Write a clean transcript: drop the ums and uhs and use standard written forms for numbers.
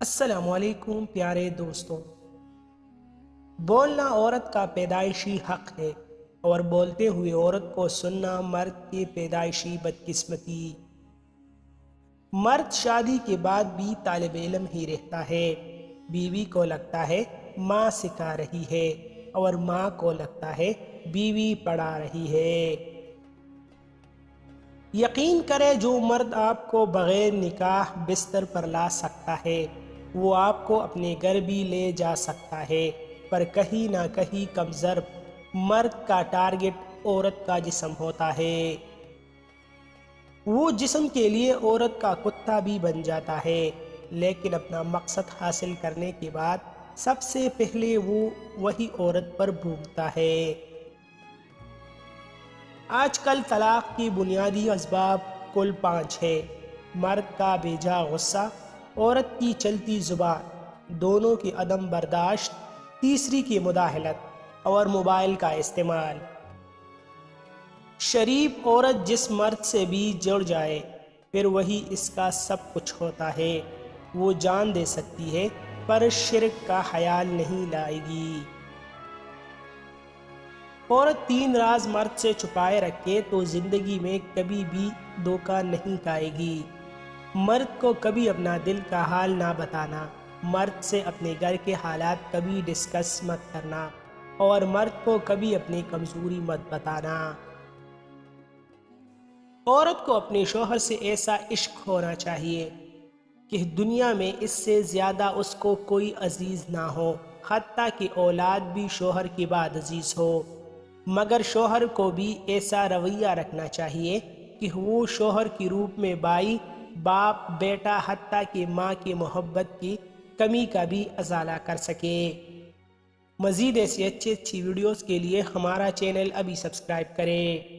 السلام علیکم پیارے دوستوں، بولنا عورت کا پیدائشی حق ہے اور بولتے ہوئے عورت کو سننا مرد کی پیدائشی بدقسمتی۔ مرد شادی کے بعد بھی طالب علم ہی رہتا ہے، بیوی کو لگتا ہے ماں سکھا رہی ہے اور ماں کو لگتا ہے بیوی پڑھا رہی ہے۔ یقین کرے جو مرد آپ کو بغیر نکاح بستر پر لا سکتا ہے وہ آپ کو اپنے گھر بھی لے جا سکتا ہے، پر کہیں نہ کہیں کمزور مرد کا ٹارگٹ عورت کا جسم ہوتا ہے۔ وہ جسم کے لیے عورت کا کتا بھی بن جاتا ہے، لیکن اپنا مقصد حاصل کرنے کے بعد سب سے پہلے وہ وہی عورت پر بھونکتا ہے۔ آج کل طلاق کی بنیادی اسباب کل 5 ہے: مرد کا بے جا غصہ، عورت کی چلتی زبان، دونوں کی عدم برداشت، تیسری کی مداخلت اور موبائل کا استعمال۔ شریف عورت جس مرد سے بھی جڑ جائے پھر وہی اس کا سب کچھ ہوتا ہے۔ وہ جان دے سکتی ہے پر شرک کا خیال نہیں لائے گی۔ عورت 3 راز مرد سے چھپائے رکھے تو زندگی میں کبھی بھی دھوکہ نہیں کھائے گی۔ مرد کو کبھی اپنا دل کا حال نہ بتانا، مرد سے اپنے گھر کے حالات کبھی ڈسکس مت کرنا اور مرد کو کبھی اپنی کمزوری مت بتانا۔ عورت کو اپنے شوہر سے ایسا عشق ہونا چاہیے کہ دنیا میں اس سے زیادہ اس کو کوئی عزیز نہ ہو، حتیٰ کہ اولاد بھی شوہر کے بعد عزیز ہو۔ مگر شوہر کو بھی ایسا رویہ رکھنا چاہیے کہ وہ شوہر کی روپ میں بھائی، باپ، بیٹا، حتیٰ کہ ماں کی محبت کی کمی کا بھی ازالہ کر سکے۔ مزید ایسی اچھی ویڈیوز کے لیے ہمارا چینل ابھی سبسکرائب کریں۔